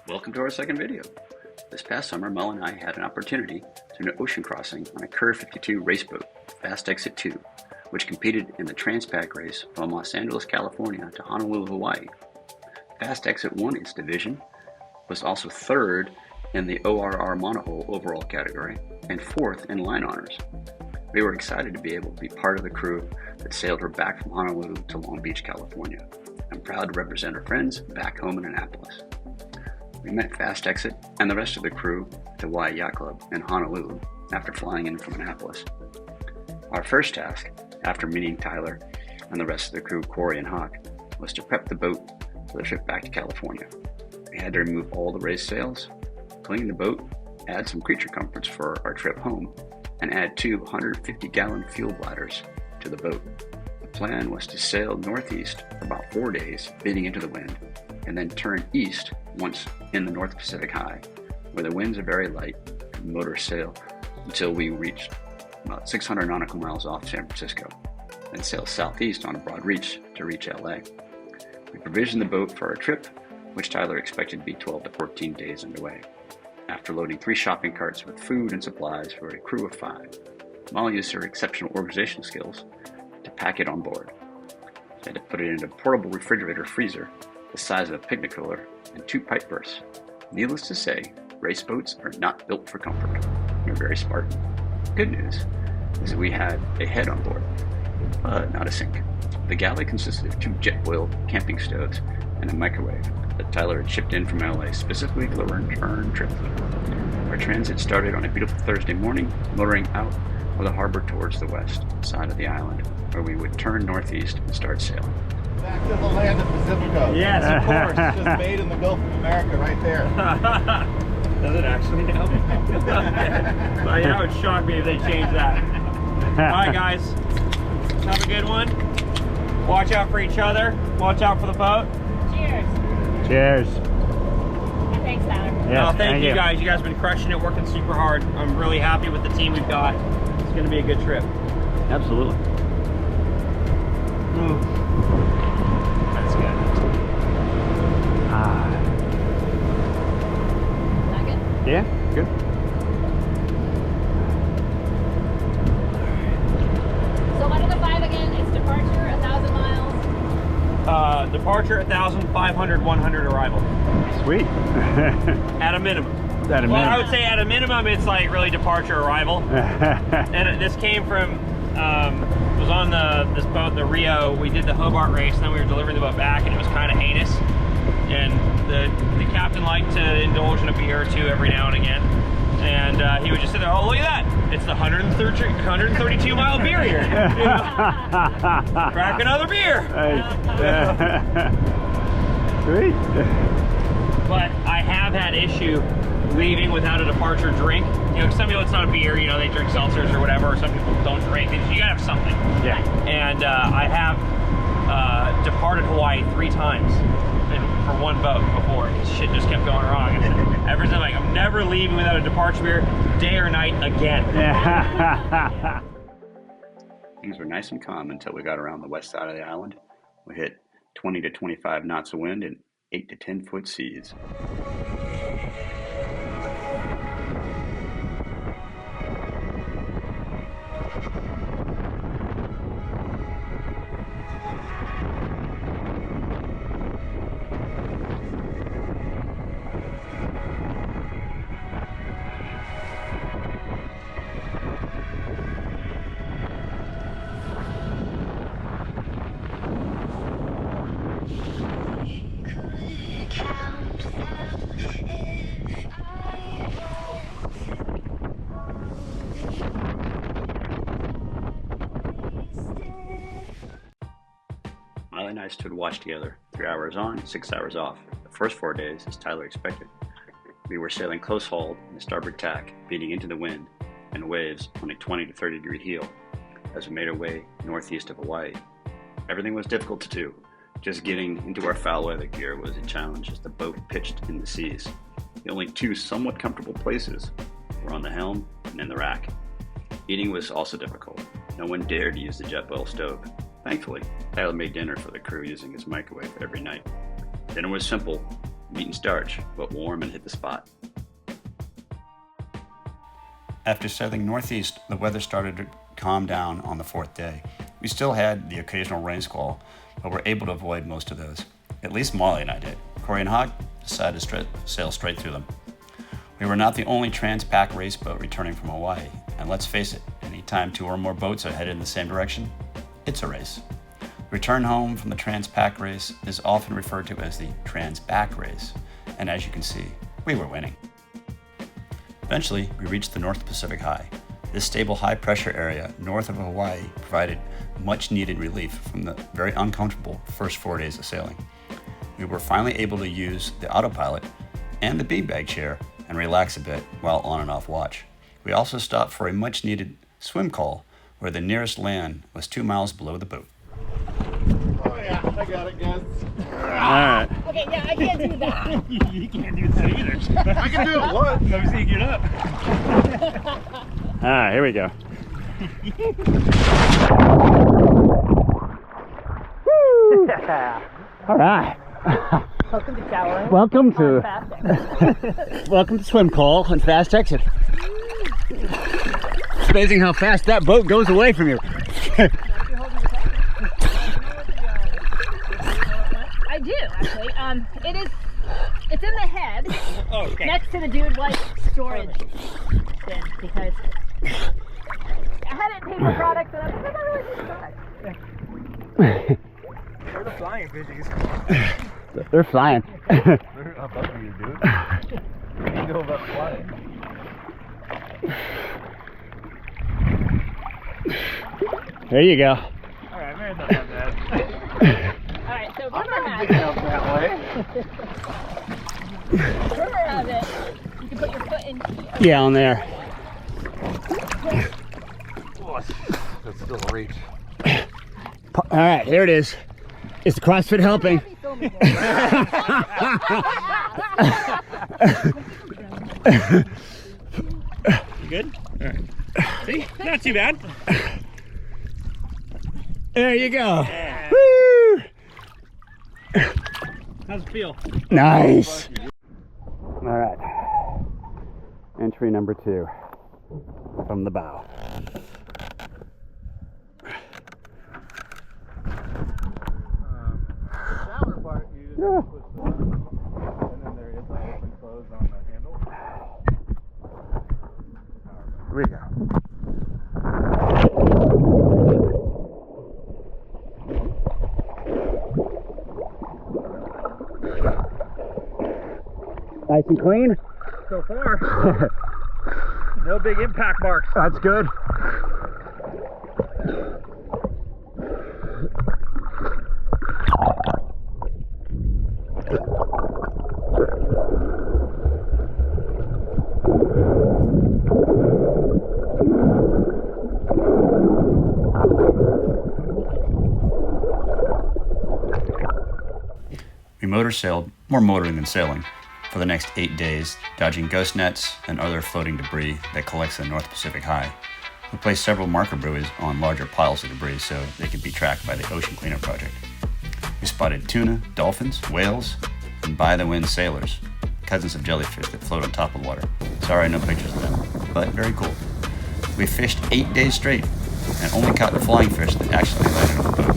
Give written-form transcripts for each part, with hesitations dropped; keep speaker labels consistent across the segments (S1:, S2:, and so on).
S1: Welcome to our second video. This past summer, Mel and I had an opportunity to do an ocean crossing on a Curve 52 race boat, Fast Exit 2, which competed in the Transpac race from Los Angeles, California to Honolulu, Hawaii. Fast Exit won its division, was also third in the ORR monohull overall category, and fourth in line honors. We were excited to be able to be part of the crew that sailed her back from Honolulu to Long Beach, California. I'm proud to represent our friends back home in Annapolis. We met Fast Exit and the rest of the crew at the Hawaii Yacht Club in Honolulu after flying in from Annapolis. Our first task, after meeting Tyler and the rest of the crew, Corey and Hawk, was to prep the boat for the trip back to California. We had to remove all the race sails, clean the boat, add some creature comforts for our trip home, and add 2 150-gallon fuel bladders to the boat. The plan was to sail northeast for about 4 days, beating into the wind, and then turn east once in the North Pacific High, where the winds are very light and motor sail until we reach about 600 nautical miles off San Francisco, then sail southeast on a broad reach to reach LA. We provisioned the boat for our trip, which Tyler expected to be 12 to 14 days underway. After loading 3 shopping carts with food and supplies for a crew of 5, Molly used her exceptional organizational skills to pack it on board. She had to put it in a portable refrigerator freezer the size of a picnic cooler and 2 pipe bursts. Needless to say, race boats are not built for comfort. They're very Spartan. Good news is that we had a head on board, but not a sink. The galley consisted of 2 jet-boiled camping stoves and a microwave that Tyler had shipped in from LA specifically for the return trip. Our transit started on a beautiful Thursday morning, motoring out of the harbor towards the west side of the island, where we would turn northeast and start sailing.
S2: Back to the land of Pacifico.
S3: Yes, of course.
S2: Just made in the Gulf of America right there.
S3: Does it actually help? Well, yeah, it would shock me if they changed that. Alright guys, have a good one. Watch out for each other. Watch out for the boat.
S4: Cheers.
S5: Cheers.
S4: And thanks, Tyler.
S5: Yes,
S3: No, thank you guys. You guys have been crushing it, working super hard. I'm really happy with the team we've got. It's going to be a good trip.
S5: Absolutely.
S3: That's good.
S4: Not good?
S5: Yeah, good.
S4: So what are the 5 again? It's departure, 1,000 miles.
S3: Departure 1,500, 100 arrival.
S5: Sweet.
S3: At a minimum.
S5: At a
S3: Well, I
S5: minimum.
S3: would say at a minimum, it's like really departure arrival. And this came from, was on this boat, the Rio. We did the Hobart race, and then we were delivering the boat back, and it was kind of heinous. And the captain liked to indulge in a beer or 2 every now and again. And he would just sit there, oh, look at that. It's the 132 mile beer here. You know? Crack another beer.
S5: Sweet.
S3: But I have had issue leaving without a departure drink. You know, some people, it's not a beer, you know, they drink seltzers or whatever, or some people don't drink. You gotta have something.
S5: Yeah.
S3: And I have departed Hawaii 3 times for one boat before, because shit just kept going wrong. And ever since, like, I'm never leaving without a departure beer, day or night again.
S1: Things were nice and calm until we got around the west side of the island. We hit 20 to 25 knots of wind and 8 to 10 foot seas. Molly and I stood watch together, 3 hours on, 6 hours off. The first 4 days, as Tyler expected, we were sailing close hauled in the starboard tack, beating into the wind and waves on a 20 to 30 degree heel as we made our way northeast of Hawaii. Everything was difficult to do. Just getting into our foul weather gear was a challenge as the boat pitched in the seas. The only 2 somewhat comfortable places were on the helm and in the rack. Eating was also difficult. No one dared to use the jet boil stove. Thankfully, Tyler made dinner for the crew using his microwave every night. Dinner was simple, meat and starch, but warm and hit the spot. After sailing northeast, the weather started to calm down on the 4th day. We still had the occasional rain squall, but were able to avoid most of those. At least Molly and I did. Corey and Hawk decided to sail straight through them. We were not the only Transpac race boat returning from Hawaii, and let's face it, anytime 2 or more boats are headed in the same direction, it's a race. Return home from the Transpac race is often referred to as the Transbac race, and as you can see, we were winning. Eventually, we reached the North Pacific High. This stable high-pressure area north of Hawaii provided much-needed relief from the very uncomfortable first 4 days of sailing. We were finally able to use the autopilot and the beanbag chair and relax a bit while on and off watch. We also stopped for a much-needed swim call where the nearest land was 2 miles below the boat.
S2: Oh yeah, I got it, guys.
S5: Alright.
S4: Okay, yeah, I can't do that.
S3: You can't do that either.
S2: I can do it once.
S3: Let me see you get up.
S5: Alright, here we go. Woo! Alright.
S4: Welcome to showering.
S5: Welcome to
S4: Fast exit.
S5: welcome to swim call and fast exit. It's amazing how fast that boat goes away from you.
S4: I do actually. It's in the head,
S3: Okay.
S4: next to the dude like storage bin because I had it in paper products and I was like, I'm not really subscribed.
S3: Where the flying fishies?
S5: They're flying.
S2: They're above you, dude. You can go about flying.
S5: There you go.
S3: Alright, maybe that's not bad.
S4: Alright, so
S2: I'm
S4: rumor
S2: not
S4: has
S2: big enough that way.
S4: it, you can put your foot in here.
S5: Yeah, on there.
S2: That's still a reach.
S5: Alright, here it is. Is the CrossFit helping?
S3: You good? Alright. See? Not too bad.
S5: There you go.
S3: Yeah.
S5: Woo!
S3: How's it feel?
S5: Nice. Alright. Entry number 2 from the bow.
S2: Shower part, you just push the button. And then there is an open close on the handle.
S5: Here we go. Nice and clean?
S3: So far, no big impact marks.
S5: That's good.
S1: We motor sailed, more motoring than sailing, for the next 8 days, dodging ghost nets and other floating debris that collects in the North Pacific High. We placed several marker buoys on larger piles of debris so they could be tracked by the Ocean Cleanup Project. We spotted tuna, dolphins, whales, and by-the-wind sailors, cousins of jellyfish that float on top of the water. Sorry, no pictures of them, but very cool. We fished 8 days straight and only caught the flying fish that actually landed on the boat.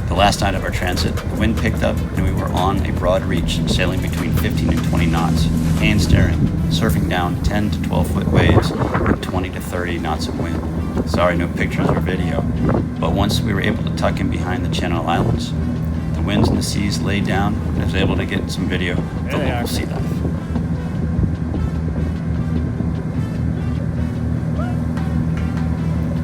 S1: The last night of our transit, the wind picked up and we were on a broad reach, sailing between 15 and 20 knots, hand steering, surfing down 10 to 12 foot waves with 20 to 30 knots of wind. Sorry, no pictures or video, but once we were able to tuck in behind the Channel Islands, the winds and the seas laid down, and I was able to get some video of the local sea life.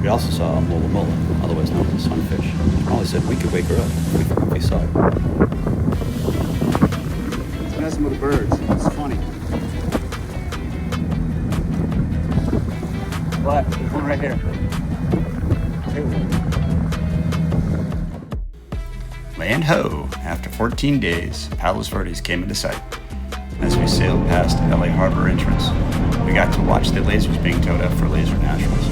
S1: We also saw a mola mola, otherwise known as a sunfish. Molly said we could wake her up if we saw it.
S5: It's messing with the birds. It's funny. What? There's one right here.
S1: Land ho! After 14 days, Palos Verdes came into sight. As we sailed past LA Harbor entrance, we got to watch the lasers being towed up for laser nationals.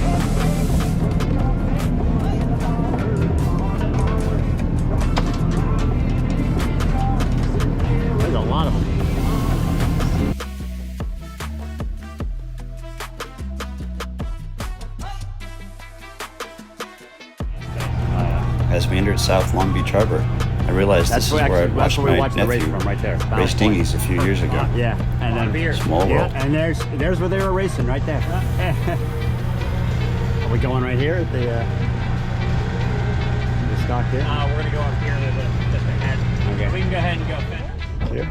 S1: South Long Beach Harbor, I realized this is where I'd watched
S5: where we
S1: my
S5: watched the race
S1: nephew
S5: from, right there.
S1: race
S5: Ballast Point.
S1: dinghies a few years ago.
S5: Yeah, and then
S3: beer.
S1: Small world.
S5: Yeah, and there's where they were racing, right there. Are we going right here at the stock here?
S3: We're gonna go up here to just ahead.
S5: Okay.
S3: We can go ahead and go finish.
S5: Here.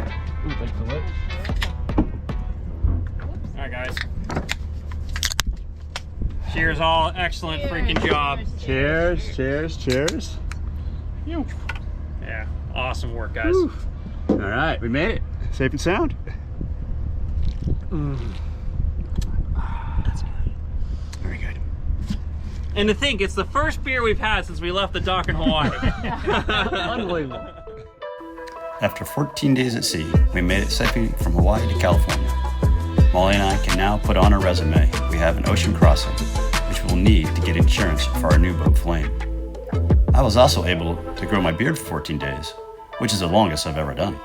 S3: All right, guys. Cheers, all. Excellent freaking job.
S5: Cheers, cheers, cheers.
S3: Yeah, awesome work, guys.
S5: Whew. All right, we made it. Safe and sound. That's good. Very good.
S3: And to think, it's the first beer we've had since we left the dock in Hawaii.
S5: Unbelievable.
S1: After 14 days at sea, we made it safely from Hawaii to California. Molly and I can now put on our resume we have an ocean crossing, which we'll need to get insurance for our new boat Flame. I was also able to grow my beard for 14 days, which is the longest I've ever done.